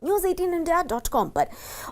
news18india.com पर।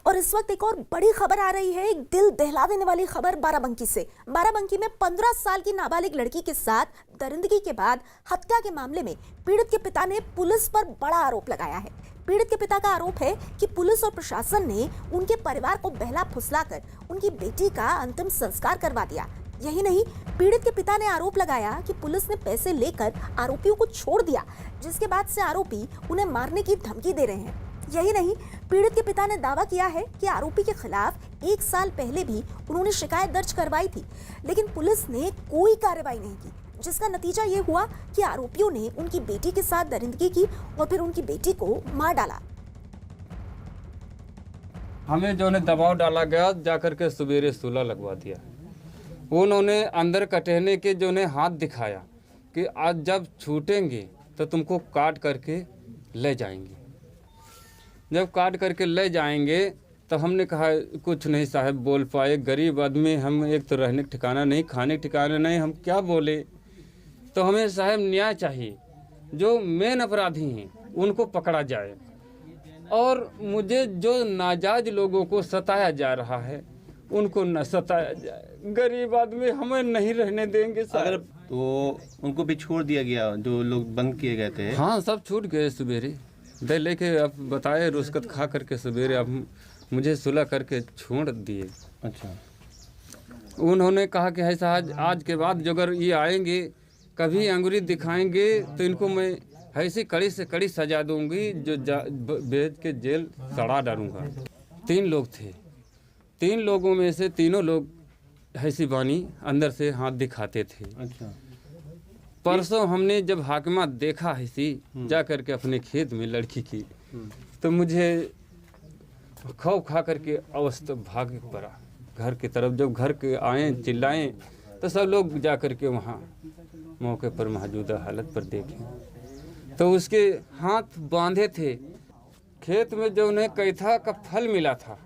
और इस वक्त एक और बड़ी खबर आ रही है, एक दिल दहला देने वाली खबर बाराबंकी से। बाराबंकी में 15 साल की नाबालिग लड़की के साथ दरिंदगी के बाद हत्या के मामले में पीड़ित के पिता ने पुलिस पर बड़ा आरोप लगाया है। पीड़ित के पिता का आरोप है कि पुलिस और प्रशासन ने उनके परिवार को बहला फुसलाकर उनकी बेटी का अंतिम संस्कार करवा दिया। यही नहीं, पीड़ित के पिता ने आरोप लगाया कि पुलिस ने पैसे लेकर आरोपियों को छोड़ दिया, जिसके बाद से आरोपी उन्हें मारने की धमकी दे रहे हैं। यही नहीं, पीड़ित के पिता ने दावा किया है कि आरोपी के खिलाफ 1 साल पहले भी उन्होंने शिकायत दर्ज करवाई थी, लेकिन पुलिस ने कोई कार्रवाई नहीं की, जिसका नतीजा ये हुआ कि आरोपियों ने उनकी बेटी के साथ दरिंदगी की और फिर उनकी बेटी को मार डाला। हमें जो है दबाव डाला गया, जाकर के सवेरे सूला लगवा दिया। उन्होंने अंदर कटहने के जो ने हाथ दिखाया कि आज जब छूटेंगे तो तुमको काट करके ले जाएंगे। जब काट करके ले जाएंगे तो हमने कहा कुछ नहीं साहब बोल पाए, गरीब आदमी हम, एक तो रहने का ठिकाना नहीं, खाने का ठिकाना नहीं, हम क्या बोले। तो हमें साहब न्याय चाहिए, जो मेन अपराधी हैं उनको पकड़ा जाए, और मुझे जो नाजायज लोगों को सताया जा रहा है उनको न सताया जाए। गरीब आदमी हमें नहीं रहने देंगे सर। अगर तो उनको भी छोड़ दिया गया, जो लोग बंद किए गए थे? हाँ, सब छूट गए सवेरे दे लेके, अब बताए रुस्कत खा करके सवेरे अब मुझे सुलह करके छोड़ दिए। अच्छा। उन्होंने कहा कि ऐसा आज के बाद जो अगर ये आएंगे कभी अंगुली दिखाएंगे तो इनको मैं ऐसी कड़ी से कड़ी सजा दूंगी जो भेज के जेल सड़ा डालूंगा। 3 लोग थे, 3 लोगों में से तीनों लोग हैसी बानी अंदर से हाथ दिखाते थे। अच्छा। परसों हमने जब हाकिमा देखा हैसी जा करके अपने खेत में लड़की की, तो मुझे खौफ खा करके अवस्था भाग पड़ा घर की तरफ। जब घर के आए चिल्लाएं तो सब लोग जा करके वहाँ मौके पर मौजूदा हालत पर देखें तो उसके हाथ बांधे थे। खेत में जो उन्हें कैथा का फल मिला था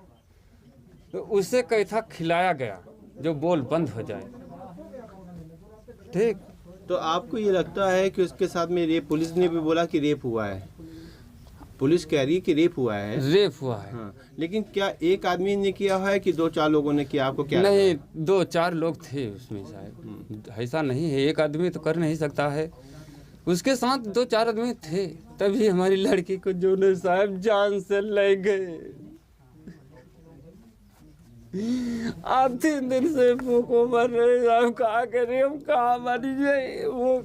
तो उसे कैथा खिलाया गया जो बोल बंद हो जाए। ठीक, तो आपको ये लगता है कि उसके साथ में रेप, पुलिस ने भी बोला कि रेप हुआ है, पुलिस कह रही है कि रेप हुआ है? रेप हुआ है। हाँ, लेकिन क्या एक आदमी ने किया है कि 2-4 लोगों ने किया? आपको क्या नहीं, 2-4 लोग थे उसमें शायद, ऐसा नहीं है एक आदमी तो कर नहीं सकता है, उसके साथ 2-4 आदमी थे, तभी हमारी लड़की को जो ने साहब जान से ले गए। आप 3 दिन से भूखों मर रहे, हम कहाँ करें, हम कहाँ मर जाए। वो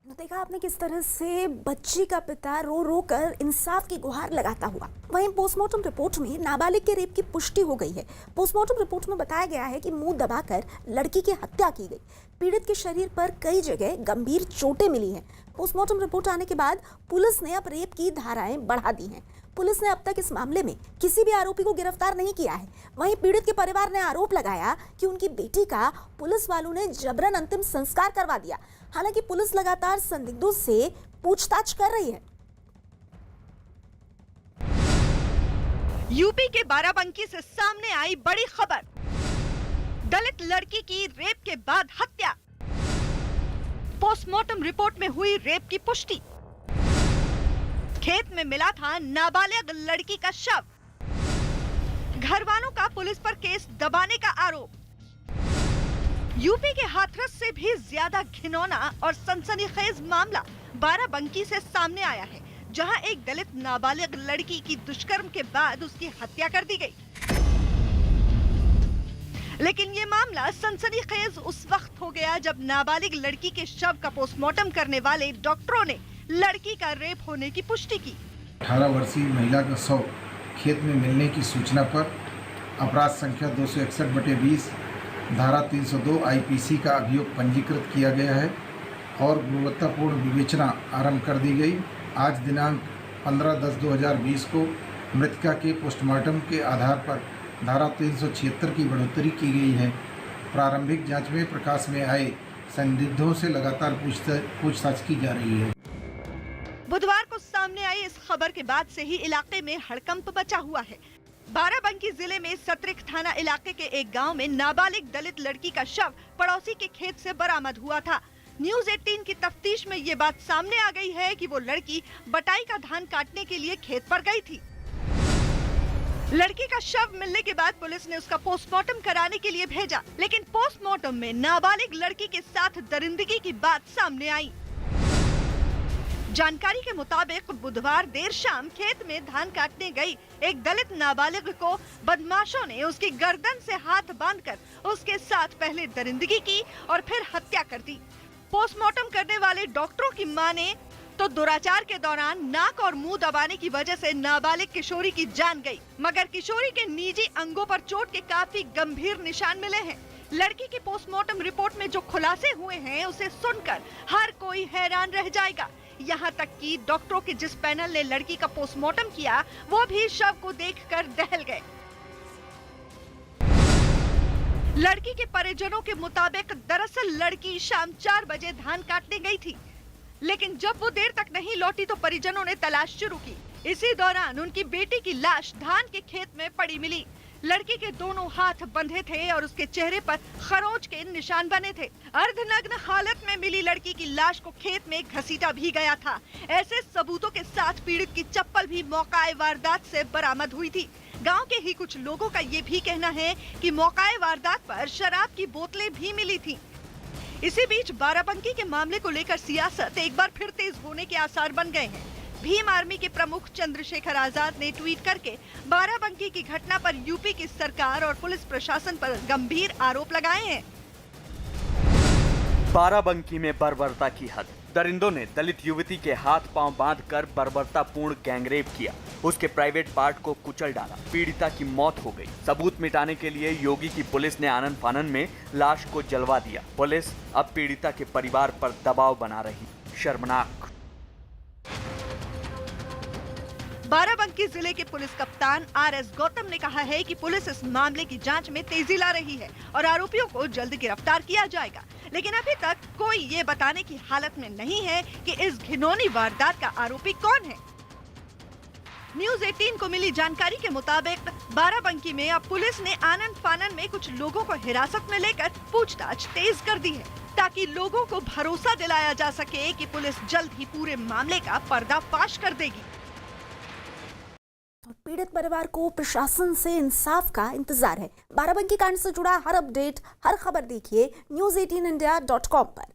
देखा आपने किस तरह से बच्ची का पिता रो रो कर इंसाफ की गुहार लगाता हुआ। वहीं पोस्टमार्टम रिपोर्ट में नाबालिग के रेप की पुष्टि हो गई है। पोस्टमार्टम रिपोर्ट में बताया गया है कि मुंह दबाकर लड़की की हत्या की गई। पीड़ित के शरीर पर कई जगह गंभीर चोटें मिली हैं। पोस्टमार्टम रिपोर्ट आने के बाद पुलिस ने अब रेप की धाराएं बढ़ा दी हैं। पुलिस ने अब तक इस मामले में किसी भी आरोपी को गिरफ्तार नहीं किया है। वहीं पीड़ित के परिवार ने आरोप लगाया कि उनकी बेटी का पुलिस वालों ने जबरन अंतिम संस्कार करवा दिया। हालांकि पुलिस लगातार संदिग्धों से पूछताछ कर रही है। यूपी के बाराबंकी से सामने आई बड़ी खबर, दलित लड़की की रेप के बाद हत्या। पोस्टमार्टम रिपोर्ट में हुई रेप की पुष्टि। खेत में मिला था नाबालिग लड़की का शव। घर वालों का पुलिस पर केस दबाने का आरोप। यूपी के हाथरस से भी ज्यादा घिनौना और सनसनीखेज मामला बाराबंकी से सामने आया है, जहां एक दलित नाबालिग लड़की की दुष्कर्म के बाद उसकी हत्या कर दी गई। लेकिन ये मामला सनसनीखेज उस वक्त हो गया जब नाबालिग लड़की के शव का पोस्टमार्टम करने वाले डॉक्टरों ने लड़की का रेप होने की पुष्टि की। 18 वर्षीय महिला का शव खेत में मिलने की सूचना पर अपराध संख्या 261/20 धारा 302 आईपीसी का अभियोग पंजीकृत किया गया है और गुणवत्तापूर्ण विवेचना आरंभ कर दी गई। आज दिनांक 15/10/2020 को मृतका के पोस्टमार्टम के आधार पर धारा 376 की बढ़ोतरी की गई है। प्रारंभिक जांच में प्रकाश में आए संदिग्धों से लगातार पूछताछ की जा रही है। बुधवार को सामने आई इस खबर के बाद से ही इलाके में हड़कंप मचा हुआ है। बाराबंकी जिले में सतरिक थाना इलाके के एक गांव में नाबालिग दलित लड़की का शव पड़ोसी के खेत से बरामद हुआ था। न्यूज 18 की तफ्तीश में ये बात सामने आ गई है कि वो लड़की बटाई का धान काटने के लिए खेत पर गई थी। लड़की का शव मिलने के बाद पुलिस ने उसका पोस्टमार्टम कराने के लिए भेजा, लेकिन पोस्टमार्टम में नाबालिग लड़की के साथ दरिंदगी की बात सामने आई। जानकारी के मुताबिक बुधवार देर शाम खेत में धान काटने गई एक दलित नाबालिग को बदमाशों ने उसकी गर्दन से हाथ बांधकर उसके साथ पहले दरिंदगी की और फिर हत्या कर दी। पोस्टमार्टम करने वाले डॉक्टरों की माने तो दुराचार के दौरान नाक और मुंह दबाने की वजह से नाबालिग किशोरी की जान गई, मगर किशोरी के निजी अंगों पर चोट के काफी गंभीर निशान मिले हैं। लड़की की पोस्टमार्टम रिपोर्ट में जो खुलासे हुए हैं उसे सुनकर हर कोई हैरान रह जाएगा। यहाँ तक कि डॉक्टरों के जिस पैनल ने लड़की का पोस्टमार्टम किया वो भी शव को देखकर दहल गए। लड़की के परिजनों के मुताबिक दरअसल लड़की शाम 4 बजे धान काटने गई थी, लेकिन जब वो देर तक नहीं लौटी तो परिजनों ने तलाश शुरू की। इसी दौरान उनकी बेटी की लाश धान के खेत में पड़ी मिली। लड़की के दोनों हाथ बंधे थे और उसके चेहरे पर खरोंच के निशान बने थे। अर्धनग्न हालत में मिली लड़की की लाश को खेत में घसीटा भी गया था। ऐसे सबूतों के साथ पीड़ित की चप्पल भी मौकाए वारदात से बरामद हुई थी। गांव के ही कुछ लोगों का ये भी कहना है कि मौकाए वारदात पर शराब की बोतलें भी मिली थी। इसी बीच बाराबंकी के मामले को लेकर सियासत एक बार फिर तेज होने के आसार बन गए हैं। भीम आर्मी के प्रमुख चंद्रशेखर आजाद ने ट्वीट करके बाराबंकी की घटना पर यूपी की सरकार और पुलिस प्रशासन पर गंभीर आरोप लगाए हैं। बाराबंकी में बर्बरता की हद। दरिंदों ने दलित युवती के हाथ पांव बांधकर बर्बरतापूर्ण गैंगरेप किया, उसके प्राइवेट पार्ट को कुचल डाला, पीड़िता की मौत हो गई। सबूत मिटाने के लिए योगी की पुलिस ने आनन फानन में लाश को जलवा दिया। पुलिस अब पीड़िता के परिवार पर दबाव बना रही। शर्मनाक। बाराबंकी जिले के पुलिस कप्तान RS गौतम ने कहा है कि पुलिस इस मामले की जांच में तेजी ला रही है और आरोपियों को जल्द गिरफ्तार किया जाएगा, लेकिन अभी तक कोई ये बताने की हालत में नहीं है कि इस घिनौनी वारदात का आरोपी कौन है। न्यूज 18 को मिली जानकारी के मुताबिक बाराबंकी में अब पुलिस ने आनन फानन में कुछ लोगों को हिरासत में लेकर पूछताछ तेज कर दी है, ताकि लोगों को भरोसा दिलाया जा सके कि पुलिस जल्द ही पूरे मामले का पर्दाफाश कर देगी। तो पीड़ित परिवार को प्रशासन से इंसाफ का इंतजार है। बाराबंकी कांड से जुड़ा हर अपडेट, हर खबर देखिए news18india.com पर।